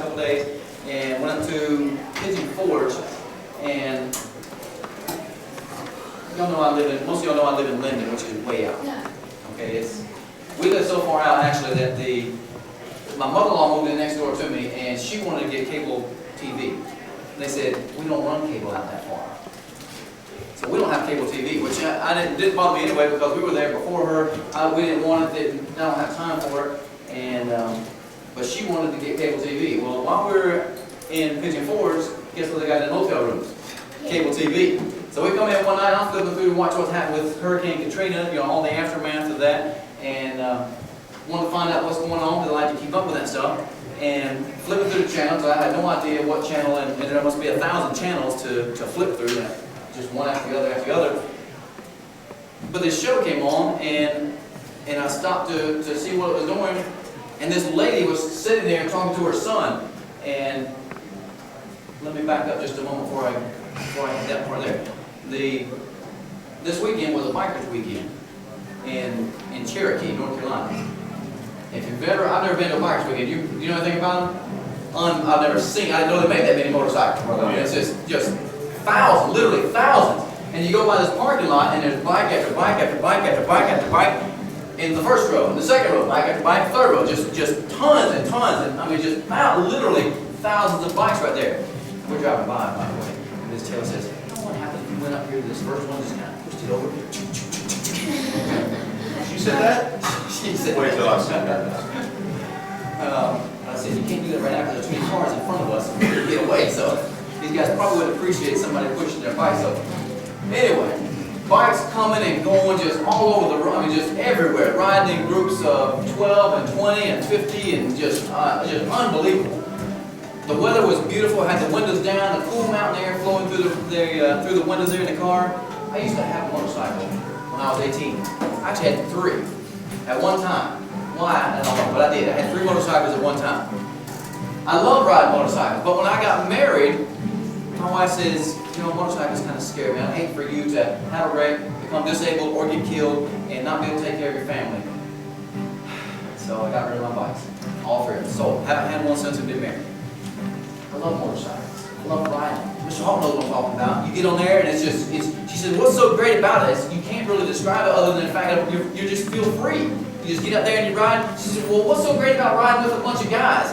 last couple days and went up to Pigeon Forge, and y'all know most of y'all know I live in Linden, which is way out. Okay, we live so far out actually that my mother-in-law moved in next door to me, and she wanted to get cable TV. And they said, we don't run cable out that far. So we don't have cable TV, which didn't bother me anyway because we were there before her. We didn't want it, I don't have time for it, and but she wanted to get cable TV. Well, while we were in Pigeon Forge, guess what they got in the motel rooms? Cable TV. So we come in one night, I'm flipping through to watch what's happened with Hurricane Katrina, all the aftermath of that, and wanted to find out what's going on, because I like to keep up with that stuff, and flipping through the channels. I had no idea what channel, and there must be 1,000 channels to flip through, just one after the other after the other. But this show came on, and I stopped to see what it was doing, and this lady was sitting there talking to her son, and let me back up just a moment before I hit that part there. This weekend was a bikers weekend in Cherokee, North Carolina. If you've I've never been to a bikers weekend. You know anything about them? I've never seen. I didn't know they made that many motorcycles. It's just thousands, literally thousands. And you go by this parking lot, and there's bike after bike after bike after bike after bike in the first row, in the second row, bike after bike, third row, just tons and tons, and I mean just literally thousands of bikes right there. We're driving by the way, and Ms. Taylor says, you know what happened if we went up here to this first one, just kind of pushed it over? She said that? She said Wait till I said that. I said, you can't do that right now because there's too many cars in front of us and we're going to get away. So these guys probably would appreciate somebody pushing their bikes over. Anyway, bikes coming and going just all over the road, I mean just everywhere, riding in groups of 12 and 20 and 50 and just unbelievable. The weather was beautiful, I had the windows down, the cool mountain air flowing through the windows there in the car. I used to have a motorcycle when I was 18. I actually had 3 at one time. Why? I don't know, but I did. I had 3 motorcycles at one time. I love riding motorcycles, but when I got married, my wife says, you know, motorcycles kind of scare me. I hate for you to have a wreck, become disabled, or get killed, and not be able to take care of your family. So I got rid of my bikes, all 3 of them. So haven't had one since I've been married. I love motorcycles. I love riding. Mr. Hall knows what I'm talking about. You get on there, and she said, what's so great about it is you can't really describe it other than the fact that you just feel free. You just get out there and you ride. She said, well, what's so great about riding with a bunch of guys?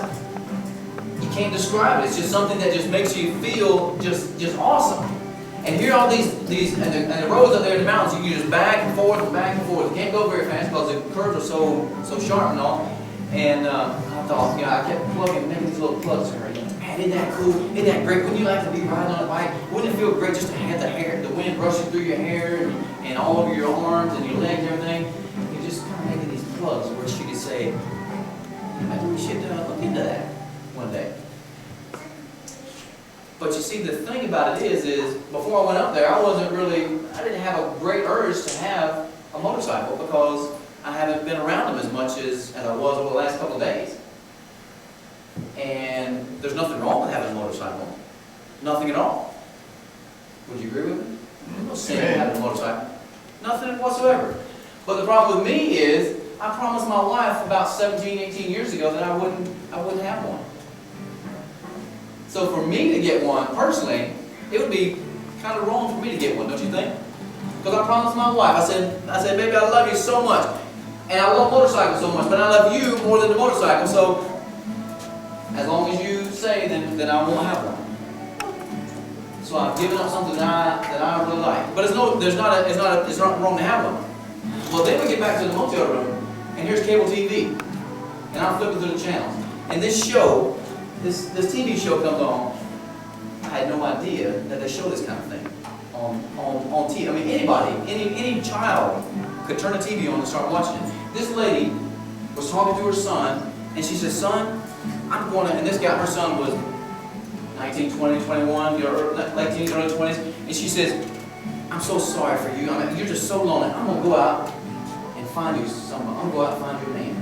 You can't describe it. It's just something that just makes you feel just awesome. And here are all these and the roads up there in the mountains, you can just back and forth and back and forth. You can't go very fast because the curves are so sharp and all. And I thought, I kept making these little plugs for her. Man, isn't that cool? Isn't that great? Wouldn't you like to be riding on a bike? Wouldn't it feel great just to have the wind rushing through your hair and all over your arms and your legs and everything? You just kind of making these plugs where she could say, maybe we should look into that one day. But you see, the thing about it is before I went up there, I didn't have a great urge to have a motorcycle because I haven't been around them as much as I was over the last couple of days. And there's nothing wrong with having a motorcycle. Nothing at all. Would you agree with me? There's no sin in having a motorcycle. Nothing whatsoever. But the problem with me is, I promised my wife about 17, 18 years ago that I wouldn't have one. So for me to get one, personally, it would be kind of wrong for me to get one, don't you think? Because I promised my wife, I said, baby, I love you so much. And I love motorcycles so much, but I love you more than the motorcycle. So as long as you say, then I won't have one. So I've given up something that I really like. But it's not wrong to have one. Well, then we get back to the motel room, and here's cable TV, and I'm flipping through the channels, and this show, this TV show comes on. I had no idea that they show this kind of thing on TV. I mean, any child could turn a TV on and start watching it. This lady was talking to her son, and she said, son, I'm going to, and this guy, her son was 19, 20, 21, late teens, early 20s, and she says, I'm so sorry for you. I mean, you're just so lonely. I'm going to go out and find you someone. I'm going to go out and find you a man.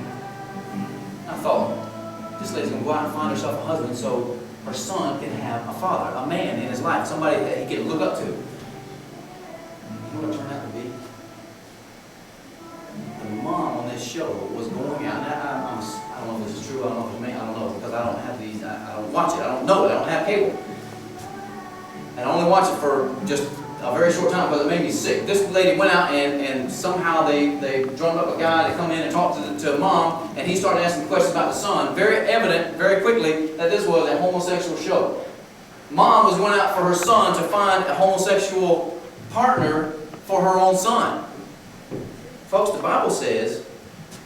I thought, this lady's going to go out and find herself a husband so her son can have a father, a man in his life, somebody that he can look up to. You know what it turned out to be? The mom on this show was going out, and I don't know if this is true, I don't know if it's me, I don't know, because I don't have these, I don't watch it, I don't know it, I don't have cable. And I only watched it for just a very short time because it made me sick. This lady went out and somehow they drummed up a guy to come in and talk to mom, and he started asking questions about the son. Very evident, very quickly, that this was a homosexual show. Mom was going out for her son to find a homosexual partner for her own son. Folks, the Bible says,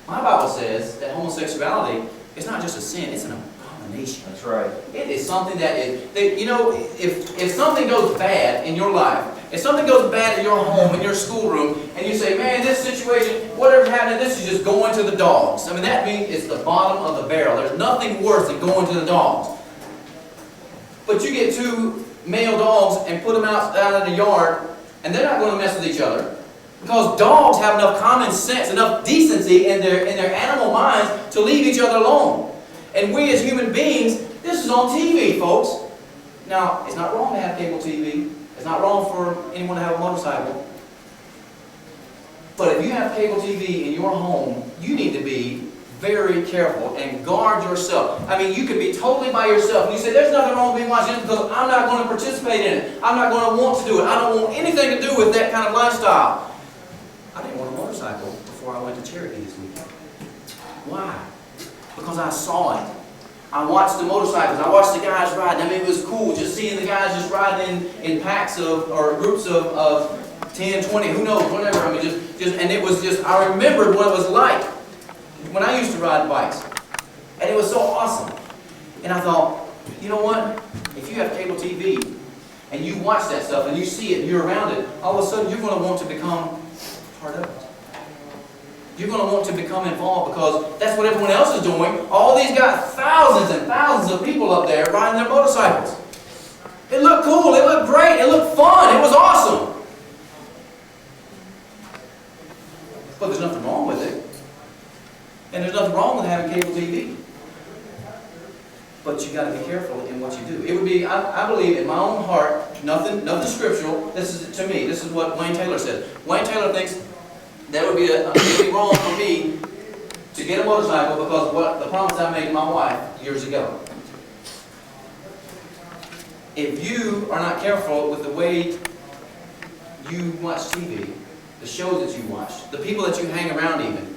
my Bible says, that homosexuality is not just a sin, it's an abomination. That's right. It is something that is, you know, if something goes bad in your life, if something goes bad in your home, in your schoolroom, and you say, man, this situation, whatever's happening, this is just going to the dogs. I mean, that means it's the bottom of the barrel. There's nothing worse than going to the dogs. But you get two male dogs and put them out in the yard, and they're not going to mess with each other. Because dogs have enough common sense, enough decency in their animal minds to leave each other alone. And we as human beings, this is on TV, folks. Now, it's not wrong to have cable TV. It's not wrong for anyone to have a motorcycle. But if you have cable TV in your home, you need to be very careful and guard yourself. I mean, you could be totally by yourself and you say, there's nothing wrong with me watching this because I'm not going to participate in it. I'm not going to want to do it. I don't want anything to do with that kind of lifestyle. I didn't want a motorcycle before I went to Cherokee this weekend. Why? Because I saw it. I watched the motorcycles. I watched the guys riding. I mean, it was cool just seeing the guys just riding in packs of, or groups of 10, 20, who knows, whatever. I mean, and it was just, I remembered what it was like when I used to ride bikes. And it was so awesome. And I thought, you know what? If you have cable TV and you watch that stuff and you see it and you're around it, all of a sudden you're going to want to become part of it. You're going to want to become involved because that's what everyone else is doing. All these guys, thousands and thousands of people up there riding their motorcycles. It looked cool. It looked great. It looked fun. It was awesome. But there's nothing wrong with it. And there's nothing wrong with having cable TV. But you got to be careful in what you do. It would be, I believe in my own heart, nothing scriptural. This is, to me, this is what Wayne Taylor said. Wayne Taylor thinks that would be wrong for me to get a motorcycle because what the promise I made to my wife years ago. If you are not careful with the way you watch TV, the shows that you watch, the people that you hang around even,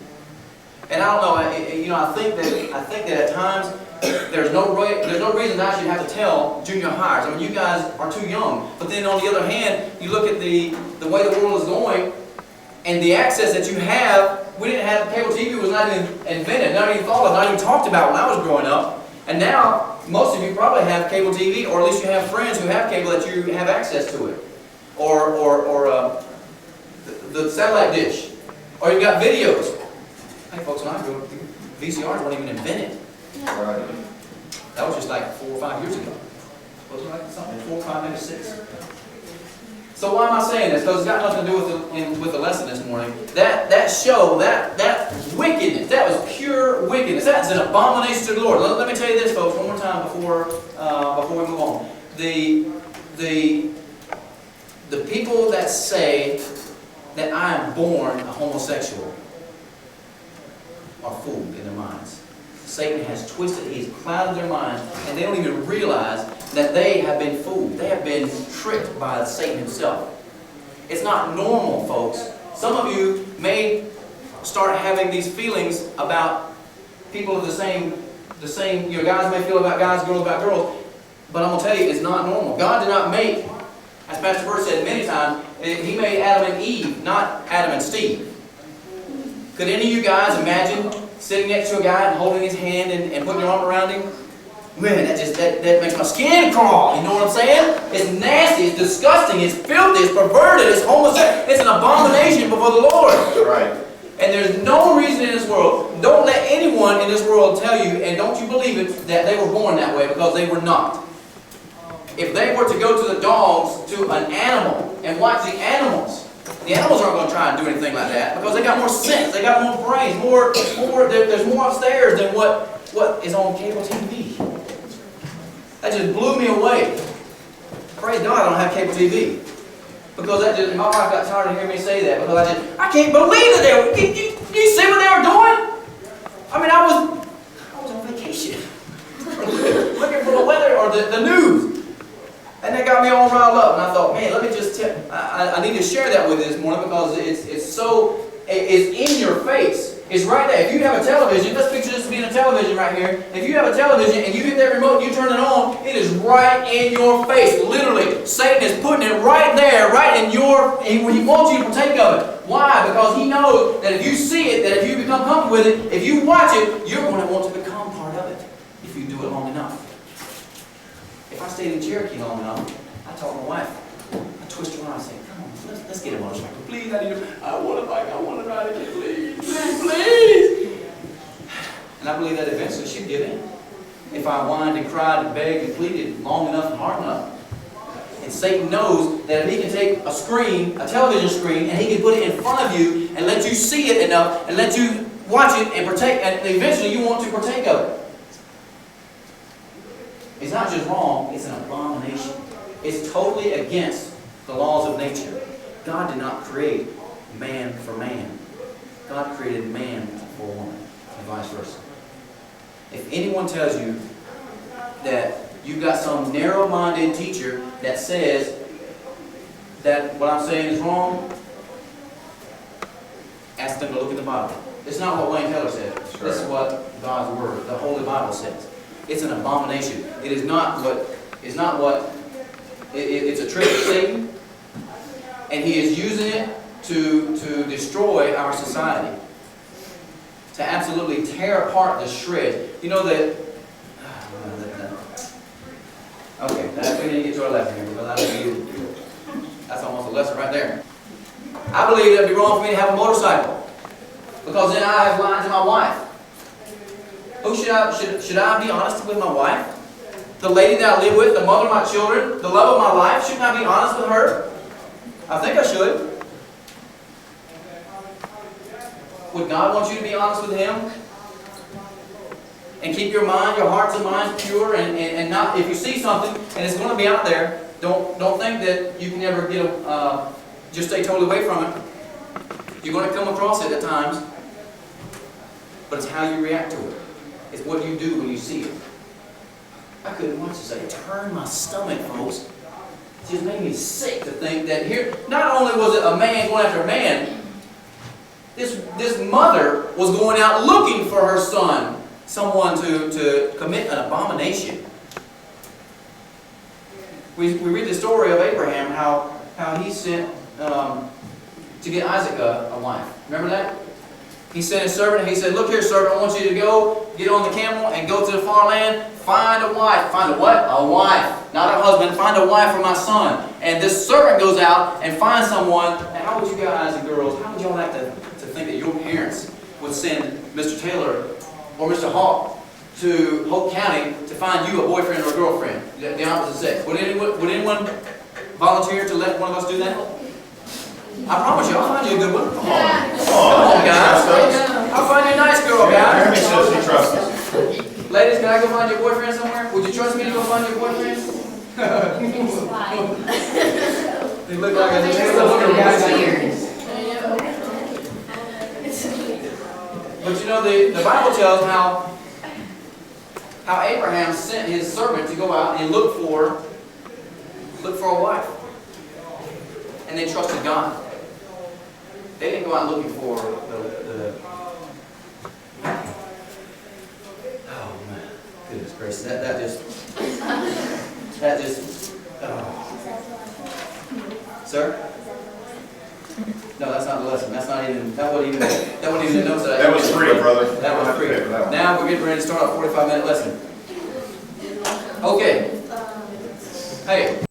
and I don't know, I think that at times there's no reason I should have to tell junior hires. I mean, you guys are too young. But then on the other hand, you look at the way the world is going. And the access that you have, we didn't have, cable TV was not even invented, not even thought of, not even talked about when I was growing up. And now, most of you probably have cable TV, or at least you have friends who have cable that you have access to it. Or the satellite dish. Or you've got videos. Hey folks, when I grew up, VCRs weren't even invented. Right. That was just like 4 or 5 years ago. Was it like something? 4 or 5, maybe 6. So why am I saying this? Because it's got nothing to do with the lesson this morning. That show, that wickedness, that was pure wickedness. That's an abomination to the Lord. Let me tell you this, folks, one more time before we move on. The people that say that I am born a homosexual are fooled in their minds. Satan has twisted, he's clouded their minds, and they don't even realize that they have been fooled. They have been tricked by Satan himself. It's not normal, folks. Some of you may start having these feelings about people of the same, guys may feel about guys, girls about girls, but I'm going to tell you, it's not normal. God did not make, as Pastor Bert said many times, He made Adam and Eve, not Adam and Steve. Could any of you guys imagine sitting next to a guy and holding his hand and putting your arm around him? Man, that makes my skin crawl. You know what I'm saying? It's nasty, it's disgusting, it's filthy, it's perverted, it's homosexual. It's an abomination before the Lord. Right. And there's no reason in this world, don't let anyone in this world tell you, and don't you believe it, that they were born that way, because they were not. If they were to go to the dogs, to an animal, and watch the animals aren't going to try and do anything like that, because they got more sense, they got more brains, there's more upstairs than what is on cable TV. That just blew me away. Praise God I don't have cable TV. Because my wife got tired of hearing me say that, because I can't believe that they were, you see what they were doing? I mean, I was on vacation. the news. And that got me all riled up. And I thought, man, let me just tell, I need to share that with you this morning because it's in your face. It's right there. If you have a television, let's picture this being a television right here. If you have a television and you hit that remote and you turn it on, it is right in your face. Literally, Satan is putting it right there, right in your, he wants you to partake of it. Why? Because he knows that if you see it, that if you become comfortable with it, if you watch it, you're going to want to become part of it if you do it long enough. If I stayed in Cherokee long enough, I told my wife, I twist her arm and say, come on, let's get a motorcycle. Please, I want a bike, I want to ride it, please, please. And I believe that eventually she'd give in. If I whined and cried and begged and pleaded long enough and hard enough. And Satan knows that if he can take a screen, a television screen, and he can put it in front of you and let you see it enough and let you watch it and partake, and eventually you want to partake of it. It's not just wrong, it's an abomination. It's totally against the laws of nature. God did not create man for man. God created man for woman, and vice versa. If anyone tells you that you've got some narrow-minded teacher that says that what I'm saying is wrong, ask them to look in the Bible. It's not what Wayne Taylor said. This is what God's Word, the Holy Bible says. It's an abomination. It is not what, it's a trick of Satan, and he is using it to destroy our society, to absolutely tear apart the shreds. You know that. Okay, we need to get to our lesson here because that's almost a lesson right there. I believe it would be wrong for me to have a motorcycle because then I have lied to my wife. Who should I be honest with my wife? The lady that I live with, the mother of my children, the love of my life, shouldn't I be honest with her? I think I should. Would God want you to be honest with Him? And keep your mind, your hearts and minds pure, and not, if you see something and it's going to be out there, don't think that you can never get just stay totally away from it. You're going to come across it at times, but it's how you react to it. It's what you do when you see it. I couldn't watch this. It turned my stomach, folks. It just made me sick to think that here, not only was it a man going after a man, this mother was going out looking for her son, someone to commit an abomination. We read the story of Abraham, how he sent to get Isaac a wife. Remember that? He sent his servant, he said, look here, servant, I want you to go, get on the camel, and go to the far land, find a wife. Find a what? A wife. Not a husband. Find a wife for my son. And this servant goes out and finds someone. And how would you guys and girls, how would y'all like to think that your parents would send Mr. Taylor or Mr. Hawk to Hope County to find you a boyfriend or a girlfriend, the opposite sex? Would anyone volunteer to let one of us do that? I promise you, I'll find you a good one. Come on, guys. I'll find you a nice girl, guys. Jeremy says he trusts us. Ladies, can I go find your boyfriend somewhere? Would you trust me to go find your boyfriend? They look like But you know, the Bible tells how Abraham sent his servant to go out and look for a wife. And they trusted God. They didn't go out looking for the oh man, goodness gracious, that just Sir? No, that's not the lesson. That wasn't even the notes that I had. That was free, brother. That was free. Now we're getting ready to start a 45-minute lesson. Okay. Hey.